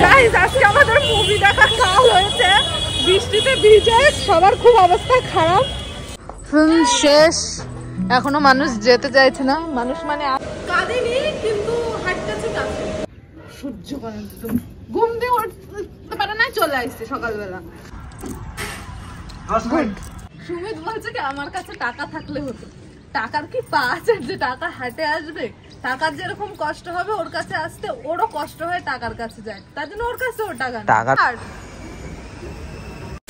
Guys আজকে আমাদের movie দেখা কাল হয়েছে, বৃষ্টিতে ভিজে সবার খুব অবস্থা খারাপ। ফিল্ম শেষ, এখনো মানুষ যেতে চাইছে না। মানুষ মানে কাঁদেনি কিন্তু হাঁটতেছে কাছে। সহ্য করেন একদম, ঘুম দিয়ে উঠতে পারে না, চলে আসছে সকালবেলা। সুমিত বলছে কি আমার কাছে টাকা থাকলে হতো। টাকার কি পাঁচ যে টাকা হাটে আসবে? টাকার যেরকম কষ্ট হবে ওর কাছে আসতে, ওরও কষ্ট হয় টাকার কাছে যায়, তার জন্য ওর কাছে ওর টাকা নেই।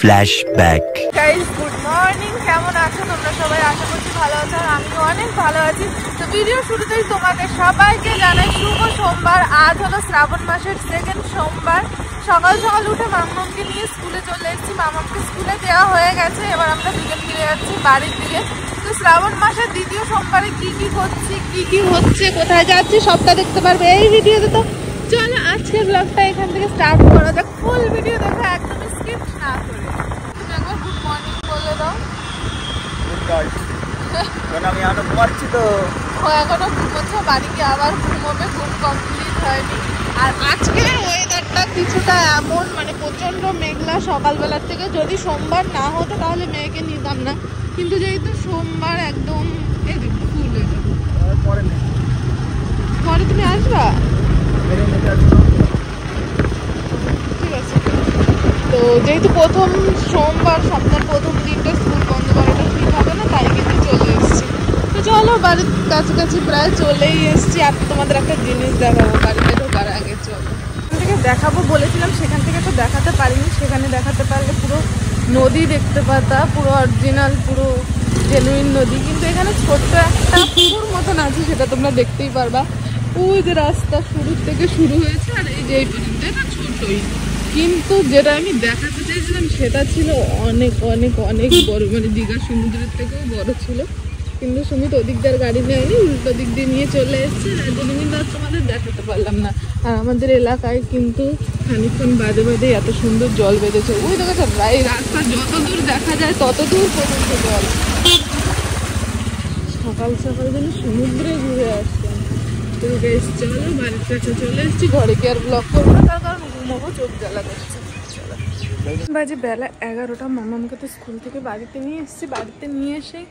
ফ্ল্যাশব্যাক। গাইস গুড মর্নিং, কেমন আছো তোমরা সবাই? আশা করছি ভালো আছো, আর আমিও অনেক ভালো আছি। তো ভিডিও শুরুতেই তোমাদের সবাইকে জানাই শুভ সোমবার। আজ হলো শ্রাবণ মাসের সেকেন্ড সোমবার। সকাল সকাল উঠে মামামকে নিয়ে স্কুলে চলে এসেছি। মামামকে স্কুলে দেওয়া হয়ে গেছে, এবার আমরা দুজন ফিরে যাচ্ছি বাড়ির দিকে। তো শ্রাবণ মাসের দ্বিতীয় সোমবারে কি কি করছি, কি কি হচ্ছে, কোথায় যাচ্ছি সবটা দেখতে পারবে এই ভিডিওতে। তো চলো আজকের ব্লগটা এখান থেকে স্টার্ট করা যাক। ফুল ভিডিও দেখো, একদম স্কিপ না করে। তুমি একবার গুড মর্নিং বলে দাও। আমি এখনো ঘুমাচ্ছি, তো ও এখনো ঘুমোচ্ছে, বাড়ি গিয়ে আবার ঘুমোবে, ঘুম কমপ্লিট হয়নি। আর আজকে ওয়েদারটা কিছুটা এমন, মানে প্রচন্ড মেঘলা সকালবেলার থেকে। যদি সোমবার না হতো তাহলে মেয়েকে নিতাম না, কিন্তু যেহেতু সোমবার একদম ফুল হয়ে যাবে। পরে তুমি আসবা? ঠিক আছে। তো যেহেতু প্রথম সোমবার, সপ্তাহের প্রথম দিনটা স্কুল বন্ধ করাটা ঠিক হবে না, তাই কিন্তু চলে এসেছি। তো চলো বাড়ির কাছাকাছি প্রায় চলেই এসেছি। আর তোমাদের একটা জিনিস দেখাবো বাড়িতে ঢোকার আগে। চলো সেখান থেকে দেখাবো বলেছিলাম, সেখান থেকে তো দেখাতে পারিনি। সেখানে দেখাতে পারলে পুরো নদী দেখতে পাতা, পুরো অরিজিনাল, পুরো জেনুইন নদী। কিন্তু এখানে ছোট্ট একটা পুকুর মতন আছে, সেটা তোমরা দেখতেই পারবা। ওই যে রাস্তা শুরুর থেকে শুরু হয়েছে, আর এই যে এই পর্যন্ত, এটা ছোটই। কিন্তু যেটা আমি দেখাতে চাইছিলাম সেটা ছিল অনেক অনেক অনেক বড়, মানে দীঘা সমুদ্রের থেকেও বড় ছিল। কিন্তু সুমিত ওদিক দিয়ে গাড়ি নেয়নি, উল্টো দিক দিয়ে নিয়ে চলে এসছে, তার জন্য কিন্তু আর তোমাদের দেখাতে পারলাম না। আর আমাদের এলাকায় কিন্তু খানিকক্ষণ বাদে বাদে এত সুন্দর জল বেঁধেছে। ওই দেখো এই রাস্তা যত দূর দেখা যায় তত দূর পর্যন্ত জল। সকাল সকাল যেন সমুদ্রে ঘুরে আসছে। তো বেশ চলো বাড়ির কাছে চলে এসেছি। ঘরে কি আর ব্লগ করবো না, তার কারণ ঘুমোবো, চোখ জ্বালা করছে। বাজে বেলা 11টা। মামামকে তো স্কুল থেকে বাড়িতে নিয়ে এসেছি। বাড়িতে নিয়ে এসে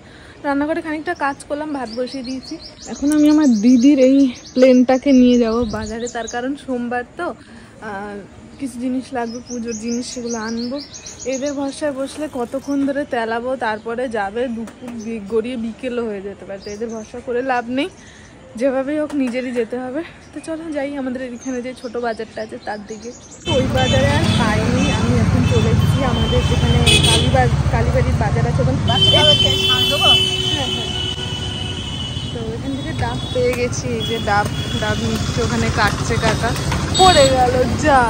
রান্নাঘরে খানিকটা কাজ করলাম, ভাত বসিয়ে দিয়েছি। এখন আমি আমার দিদির এই প্লেনটাকে নিয়ে যাব বাজারে, তার কারণ সোমবার তো কিছু জিনিস লাগবে, পুজোর জিনিস, সেগুলো আনবো। এদের ভরসায় বসলে কতক্ষণ ধরে তেলাবো, তারপরে যাবে দুপুর গড়িয়ে বিকেলও হয়ে যেতে পারে। তো এদের ভরসা করে লাভ নেই, যেভাবেই হোক নিজেরই যেতে হবে। তো চলো যাই আমাদের এখানে যে ছোট বাজারটা আছে তার দিকে। তো ওই বাজারে আর পাইনি, আমি এখন চলে এসেছি আমাদের যেখানে কালীবাড়ির বাজার আছে। হ্যাঁ হ্যাঁ, তো এখান থেকে ডাব পেয়ে গেছি। এই যে ডাব নিচ্ছে, ওখানে কাটছে, কাটা পড়ে গেল যা।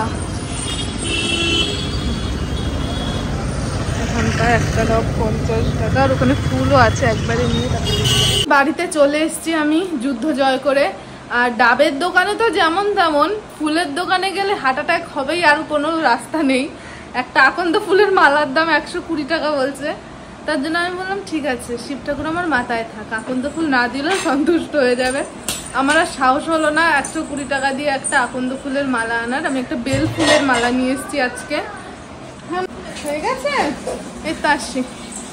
এখানটা একটা ডাব 50 টাকা, আর ওখানে ফুলও আছে, একবারে নিয়ে বাড়িতে চলে এসেছি আমি যুদ্ধ জয় করে। আর ডাবের দোকানে তো যেমন তেমন, ফুলের দোকানে গেলে হার্ট অ্যাটাক হবেই, আর কোনো রাস্তা নেই। একটা আকন্দ ফুলের মালার দাম 120 টাকা বলছে। তার জন্য আমি বললাম ঠিক আছে, শিব ঠাকুর আমার মাথায় থাক, আকন্দ ফুল না দিলেও সন্তুষ্ট হয়ে যাবে। আমার আর সাহস হলো না 120 টাকা দিয়ে একটা আকন্দ ফুলের মালা আনার। আমি একটা বেল ফুলের মালা নিয়ে এসেছি আজকে। হ্যাঁ হয়ে গেছে, এই তো আসছি।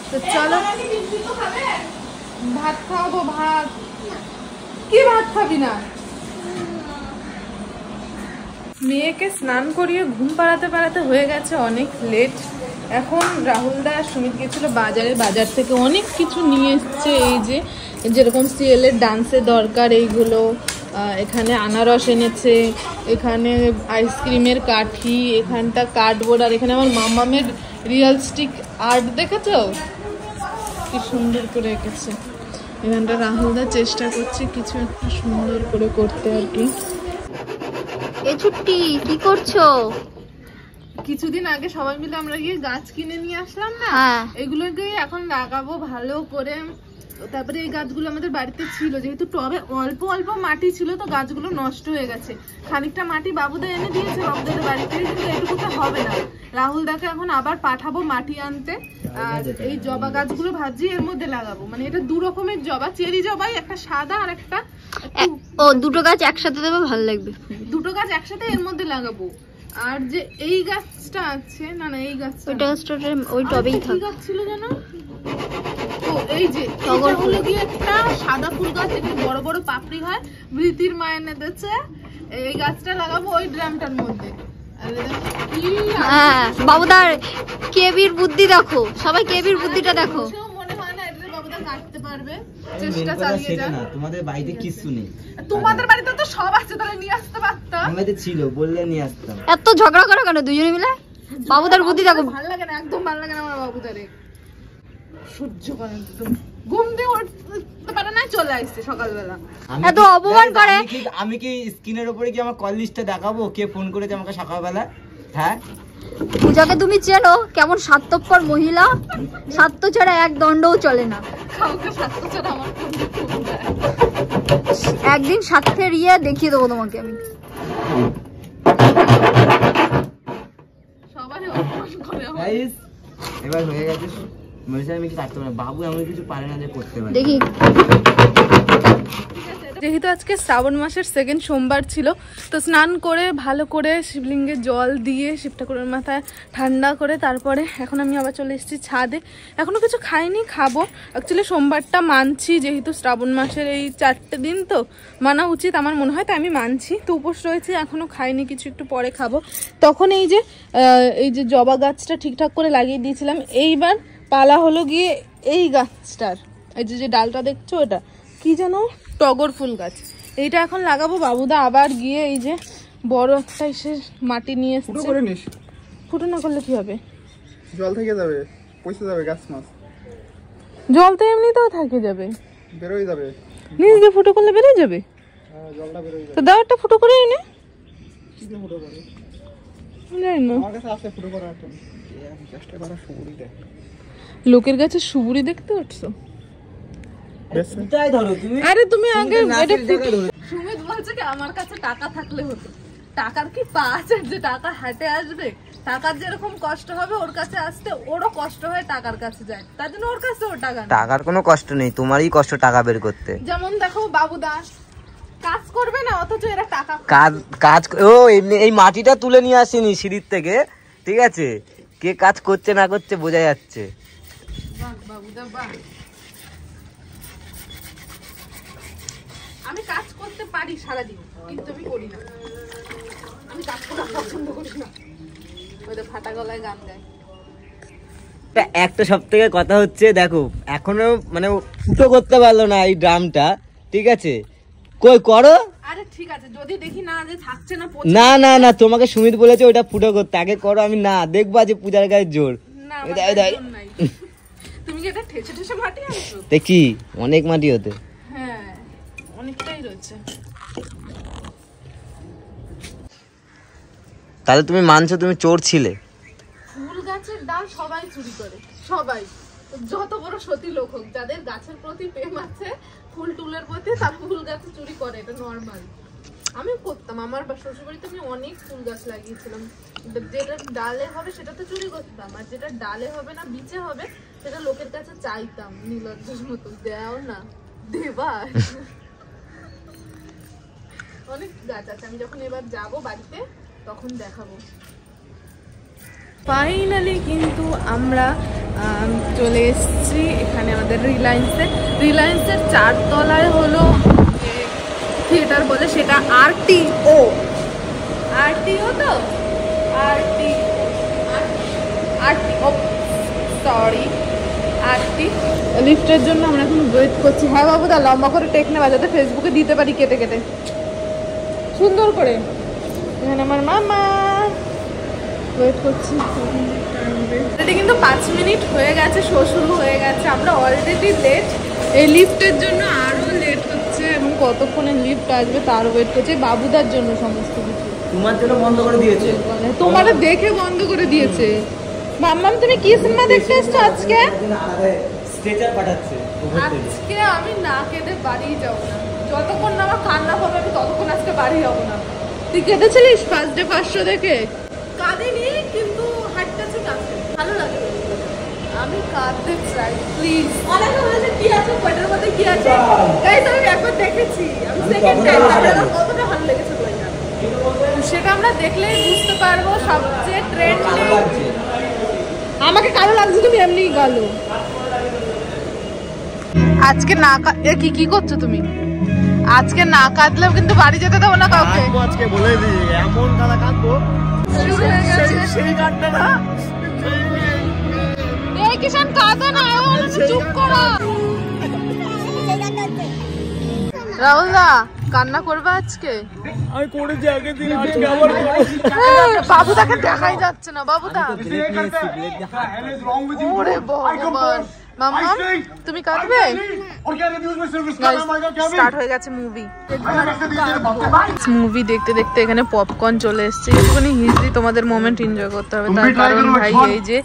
তো চলো ভাত খাওয়াবো। ভাত কি, ভাত খাবি না? মেয়েকে স্নান করিয়ে ঘুম পাড়াতে পাড়াতে হয়ে গেছে অনেক লেট। এখন রাহুল দা সুমিত গেছিল বাজারে, বাজার থেকে অনেক কিছু নিয়ে এসছে। এই যে যেরকম সিএলের ডান্সের দরকার এইগুলো, এখানে আনারস এনেছে, এখানে আইসক্রিমের কাঠি, এখানটা কার্ডবোর্ড, আর এখানে আমার মামামের রিয়েলিস্টিক আর্ট দেখেছো কি সুন্দর করে এঁকেছে। এখানটা রাহুলদা চেষ্টা করছে কিছু একটা সুন্দর করে করতে আর কি। এ ছুটি কি করছো? কিছুদিন আগে সবাই মিলে আমরা গিয়ে গাছ কিনে নিয়ে আসলাম না, এগুলোকে এখন লাগাবো ভালো করে। তারপরে এই গাছগুলো আমাদের বাড়িতে ছিল, যেহেতু টবে অল্প অল্প মাটি ছিল, তো গাছগুলো নষ্ট হয়ে গেছে। খানিকটা মাটি বাবুদা এনে দিয়েছে বাবুদের বাড়িতে, কিন্তু এটুকুতে হবে না। রাহুল দাকে এখন আবার পাঠাবো মাটি আনতে। আর এই জবা গাছগুলো ভাবছি এর মধ্যে লাগাবো, মানে এটা 2 রকমের জবা, চেরি জবাই, একটা সাদা আর একটা। ও দুটো গাছ একসাথে দেবে, ভালো লাগবে। 2টো গাছ একসাথে এর মধ্যে লাগাবো, আর যে এই গাছটা আছে, না না এই গাছটা ওই গাছটা ওই টবেই কি গাছ ছিল জানো? ও এই যে টগর ফুল দিয়ে একটা সাদা ফুল গাছ, একটু বড় বড় পাপড়ি হয়, বৃতির মা এনে দিয়েছে। এই গাছটা লাগাবো ওই ড্রামটার মধ্যে। হ্যাঁ বাবুদার কেবির বুদ্ধি দেখো, সবাই কেবির বুদ্ধিটা দেখো। মনে হয় না এটা বাবুদা কাটতে পারবে, চেষ্টা চালিয়ে যাও। না তোমাদের বাড়িতে কিছু নেই, তোমাদের বাড়িতে তো সব আছে, তাহলে নিয়ে আসতে পারতা। আমাদের ছিল, বললে নিয়ে আসতাম। এত ঝগড়া করো কেন দুজনে মিলে? বাবুদার বুদ্ধি দেখো। ভালো লাগে না, একদম ভালো লাগে না আমার বাবুদারে। সহ্য করে একদম, ঘুম দিয়ে উঠতে পারে না, চলে আসছে সকালবেলা। এত অপমান করে। আমি কি স্ক্রিনের উপরে কি আমার কল লিস্টে দেখাবো কে ফোন করেছে আমাকে সকালবেলা? হ্যাঁ, পূজাকে তুমি চেনো কেমন স্বার্থপর মহিলা, স্বার্থ ছাড়া এক দণ্ডও চলে না। কাউকে স্বার্থ ছাড়া আমার একদিন স্বার্থের ইয়ে দেখিয়ে দেবো তোমাকে আমি। সবারই অপমান করে আমার। গাইস এবার হয়ে গেছে, মরিচা আমি কি কাটতে পারি, বাবু এমন কিছু পারে না যে করতে পারে। দেখি যেহেতু আজকে শ্রাবণ মাসের সেকেন্ড সোমবার ছিল, তো স্নান করে ভালো করে শিবলিঙ্গে জল দিয়ে শিব ঠাকুরের মাথায় ঠান্ডা করে তারপরে এখন আমি আবার চলে এসেছি ছাদে। এখনো কিছু খাইনি, খাবো। অ্যাকচুয়ালি সোমবারটা মানছি, যেহেতু শ্রাবণ মাসের এই 4টে দিন তো মানা উচিত আমার মনে হয়, তাই আমি মানছি। তো উপোস রয়েছে, এখনো খাইনি কিছু, একটু পরে খাবো। তখন এই যে জবা গাছটা ঠিকঠাক করে লাগিয়ে দিয়েছিলাম, এইবার পালা হলো গিয়ে এই গাছটার, এই যে ডালটা দেখছো ওটা কি যেন, টগর ফুল গাছ। এইটা এখন লাগাবো। বাবুদা আবার গিয়ে এই যে বড় একটা এসে মাটি নিয়ে এসেছে। ফুটো না করলে কি হবে? জল থেকে যাবে, পয়সা যাবে, গাছ মাছ জল তো এমনিতেও থাকে যাবে, বেরোয় যাবে, নিজ দিয়ে ফুটো করলে বেরিয়ে যাবে। জলটা বেরোয় যাবে। তো দাও একটা ফুটো করে এনে। কি দিয়ে ফুটো করে? জানি না, আমার কাছে আছে ফুটো করার একটা, চেষ্টা করা সুবুরি দেখ। লোকের কাছে সুবুরি দেখতে উঠছো? তাই ধরো তুমি। আরে তুমি আগে এটা জায়গায় ধরো। সুমিত বলছে কি আমার কাছে টাকা থাকলে হতো। টাকার কি পাচ্ছে যে টাকা হাটে আসবে? টাকার যেরকম কষ্ট হবে ওর কাছে আসতে, ওরও কষ্ট হয় টাকার কাছে যায়, তার জন্য ওর কাছে ওর টাকা নেই। টাকার কোনো কষ্ট নেই, তোমারই কষ্ট টাকা বের করতে। যেমন দেখো বাবুদা কাজ করবে না, অথচ এরা টাকা কাজ ও এমনি এই মাটিটা তুলে নিয়ে আসেনি সিঁড়ির থেকে, ঠিক আছে? কে কাজ করছে না করছে বোঝা যাচ্ছে। বাহ বাবুদা বাহ। আমি কাজ করতে পারি সারাদিন, কিন্তু আমি করি না। আমি কাজ করা পছন্দ করি না। ওদের ফাটা গলায় গান গায়। একটা সব থেকে কথা হচ্ছে, দেখো এখনো মানে ফুটো করতে পারলো না এই ড্রামটা, ঠিক আছে? কই করো। আরে ঠিক আছে, যদি দেখি না যে থাকছে না, না না না, তোমাকে সুমিত বলেছে ওটা ফুটো করতে, আগে করো। আমি না দেখবো আজ পূজার গায়ে জোর। না নাই। তুমি কি এটা ঠেসে ঠেসে মাটি আনছো? দেখি অনেক মাটি হতে। হ্যাঁ অনেকটাই রয়েছে। তাহলে তুমি মানছো তুমি চোর ছিলে? ফুল গাছের ডাল সবাই চুরি করে, সবাই, যত বড় সতী লোক হোক, যাদের গাছের প্রতি প্রেম আছে, ফুল টুলের প্রতি, তারা ফুল গাছ চুরি করে, এটা নর্মাল। আমি করতাম, আমার শ্বশুর বাড়িতে আমি অনেক ফুল গাছ লাগিয়েছিলাম। যেটা ডালে হবে সেটা তো চুরি করতাম, আর যেটা ডালে হবে না, বিচে হবে, সেটা লোকের কাছে চাইতাম নির্লজ্জের মতো, দেও না দেবা। অনেক গাছ আছে, আমি যখন এবার যাব বাড়িতে তখন দেখাবো। ফাইনালি কিন্তু আমরা চলে এসেছি এখানে আমাদের রিলায়েন্সের 4 তলায় হলো থিয়েটার বলে, সেটা আরটিও তো সরি আরটি লিফটের জন্য আমরা এখন ওয়েট করছি। হ্যাঁ বাবু দা লম্বা করে টেক নেওয়া যাতে ফেসবুকে দিতে পারি কেটে কেটে সুন্দর করে। এখানে আমার মামা ওয়েট করছি। অলরেডি কিন্তু 5 মিনিট হয়ে গেছে, শো শুরু হয়ে গেছে, আমরা অলরেডি লেট। এই লিফটের জন্য আরো লেট হচ্ছে, এবং কতক্ষণে লিফট আসবে তার ওয়েট করছে। বাবুদার জন্য সমস্ত কিছু, তোমার জন্য বন্ধ করে দিয়েছে, তোমার দেখে বন্ধ করে দিয়েছে। মাম্মাম তুমি কি সিনেমা দেখতে এসছো আজকে? স্ট্রেচার পাঠাচ্ছে। আজকে আমি না কেঁদে বাড়ি যাবো না, যতক্ষণ না আমার কান্না হবে আমি ততক্ষণ আজকে বাড়ি যাবো না। তুই কেঁদেছিলিস ফার্স্ট ডে 500 দেখে? কাঁদিনি, কিন্তু হাঁটতেছে কাঁদতে ভালো লাগে। আমি কাঁদতে চাই প্লিজ। অনেকে বলেছে কি আছে পেটের মধ্যে, কি আছে গাইস, আমি একবার দেখেছি, আমি সেকেন্ড টাইম। কতটা ভালো লেগেছে বলে জানো? সেটা আমরা দেখলেই বুঝতে পারবো সবচেয়ে ট্রেন্ডি। আমাকে কালো লাগছে, তুমি এমনি কালো। আজকে না কি কি করছো তুমি? আজকে না কাঁদলেও কিন্তু বাড়ি যেতে দেবো না কাউকে। আজকে বলে দিই এমন কালা কাঁদবো সেই কাঁদবে না। এই কিষান কাঁদো না, চুপ করো। রাহুল দা কান্না করবে আজকে? আমি করেছি আগের দিন, আজকে আবার বাবু তাকে দেখাই যাচ্ছে না। বাবু দা ওরে ভগবান। মাম্মা তুমি কাঁদবে? স্টার্ট হয়ে গেছে মুভি দেখতে দেখতে এখানে পপকর্ন চলে এসছে। একটুখানি হিস্ট্রি তোমাদের মোমেন্ট এনজয় করতে হবে, তার কারণ ভাই এই যে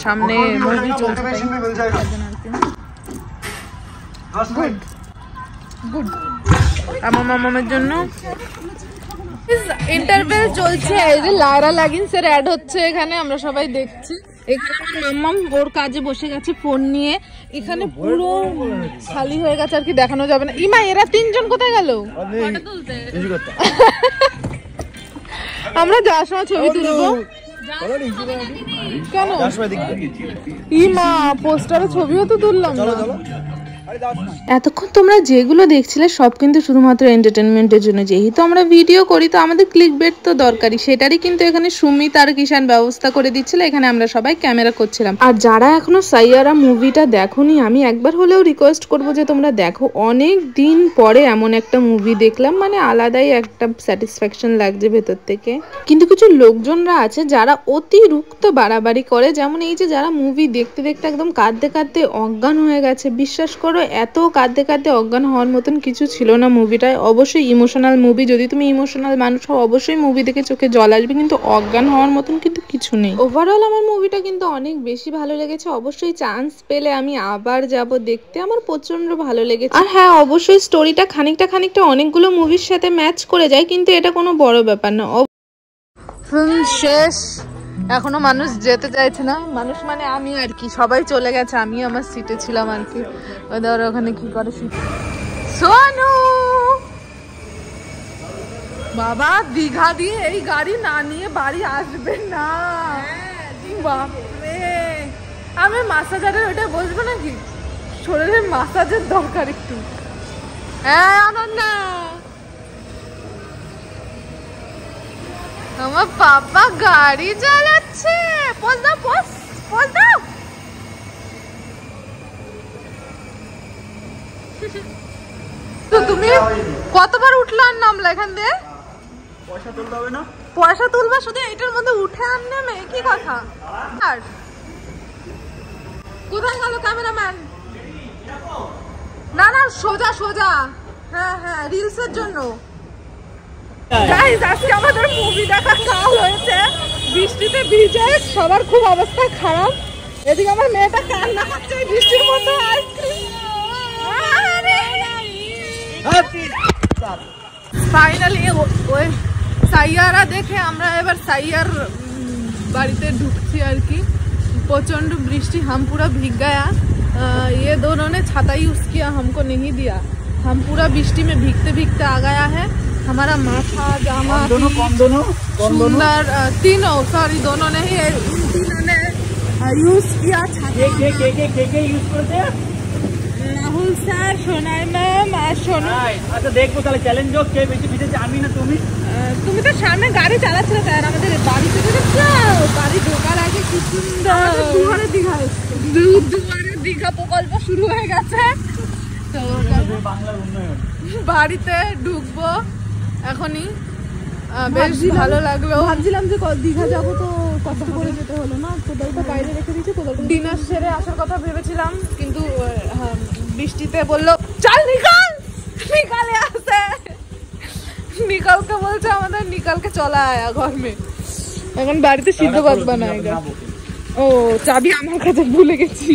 সামনে মুভি চলছে। গুড আমার মামার জন্য ইন্টারভেল চলছে। এই যে লায়রা লাগিনসের অ্যাড হচ্ছে এখানে, আমরা সবাই দেখছি। এখানে মাম্মাম ওর কাজে বসে গেছে ফোন নিয়ে। এখানে পুরো খালি হয়ে গেছে, আর কি দেখানো যাবে না। ইমা এরা তিনজন কোথায় গেল? আমরা যাওয়ার সময় ছবি তুলবো কেন? ইমা পোস্টারে ছবিও তো তুললাম না। এতক্ষণ তোমরা যেগুলো দেখছিলে সব কিন্তু শুধুমাত্র এন্টারটেনমেন্টের জন্য। যেহেতু আমরা ভিডিও করি তো আমাদের ক্লিক বেট তো দরকারি, সেটারই কিন্তু এখানে সুমিত আর কিষান ব্যবস্থা করে দিচ্ছিল। এখানে আমরা সবাই ক্যামেরা করছিলাম। আর যারা এখনো সাইয়ারা মুভিটা দেখোনি, আমি একবার হলেও রিকোয়েস্ট করবো যে তোমরা দেখো। অনেক দিন পরে এমন একটা মুভি দেখলাম, মানে আলাদাই একটা স্যাটিসফ্যাকশন লাগছে ভেতর থেকে। কিন্তু কিছু লোকজনরা আছে যারা অতিরিক্ত বাড়াবাড়ি করে, যেমন এই যে যারা মুভি দেখতে দেখতে একদম কাঁদতে কাঁদতে অজ্ঞান হয়ে গেছে। বিশ্বাস করো এত কাঁদতে কাঁদতে অজ্ঞান হওয়ার মতন কিছু ছিল না মুভিটায়। অবশ্যই ইমোশনাল মুভি, যদি তুমি ইমোশনাল মানুষ হও অবশ্যই মুভি দেখে চোখে জল আসবে, কিন্তু অজ্ঞান হওয়ার মতন কিন্তু কিছু নেই। ওভারঅল আমার মুভিটা কিন্তু অনেক বেশি ভালো লেগেছে। অবশ্যই চান্স পেলে আমি আবার যাব দেখতে, আমার প্রচন্ড ভালো লেগেছে। আর হ্যাঁ, অবশ্যই স্টোরিটা খানিকটা অনেকগুলো মুভির সাথে ম্যাচ করে যায়, কিন্তু এটা কোনো বড় ব্যাপার না। ফিল্ম শেষ, এখনো মানুষ যেতে চাইছে না। মানুষ মানে আমি আর কি, সবাই চলে গেছে, আমি আমার সিটে ছিলাম আর কি। ওদের ওখানে কি করে সোনু বাবা দীঘা দিয়ে এই গাড়ি না নিয়ে বাড়ি আসবে না। বাপরে আমি মাসাজারের ওইটা বসবো নাকি? শরীরের মাসাজের দরকার একটু। হ্যাঁ অনন্যা, আমার পাপা গাড়ি চালাচ্ছে। পোজ দাও, পোজ দাও। তো তুমি কতবার উঠলো আর নামলা এখান দিয়ে? পয়সা তুলতে হবে না? পয়সা তুলবা শুধু এইটার মধ্যে উঠে আর নেমে? কি কথা? আর কোথায় গেল ক্যামেরাম্যান? না না সোজা সোজা। হ্যাঁ হ্যাঁ রিলসের জন্য। গাইস আজকে আমাদের মুভি দেখা কাল হয়েছে, বৃষ্টিতে ভিজে সবার খুব অবস্থা খারাপ। এদিকে আমার মেয়েটা কান্না করছে বৃষ্টির মধ্যে। ফাইনালি ওই সাইয়ারা দেখে আমরা এবার সাইয়ার বাড়িতে ঢুকছি আর কি। प्रचंड बृष्टि, हम पूरा भीग गया। ये दोनों ने छाता यूज किया, हमको नहीं दिया। हम पूरा बृष्टि में भीगते भीगते आ गया है। हमारा माथा जामा सुंदर तीनों, सॉरी दोनों ने ही, तीनों ने यूज किया छाता। के यूज करते हैं? রাহুল স্যার, সোনাই ম্যাম আর সোনু। আচ্ছা দেখবো তাহলে চ্যালেঞ্জ হোক, কে বেশি ভিজেছে, আমি না তুমি? তুমি তো সামনে গাড়ি চালাচ্ছিলে স্যার, আমাদের বাড়ি থেকে বাড়ি ঢোকার আগে কি সুন্দর দুয়ারে দীঘা, দুয়ারে দীঘা প্রকল্প শুরু হয়ে গেছে। তো বাংলার উন্নয়ন, বাড়িতে ঢুকবো এখনই। বেশ ভালো লাগলো। ভাবছিলাম যে দীঘা যাবো তো কষ্ট করে যেতে হলো না, কোদালটা বাইরে রেখে দিয়েছি। ডিনার সেরে আসার কথা ভেবেছিলাম, কিন্তু বৃষ্টিতে বললো চল নিকাল, নিকালে আসে। নিকালকে বলছে আমাদের, নিকালকে চলা আয়া ঘর মে। এখন বাড়িতে সিদ্ধ ভাত বানায়। ও চাবি আমার কাছে ভুলে গেছি।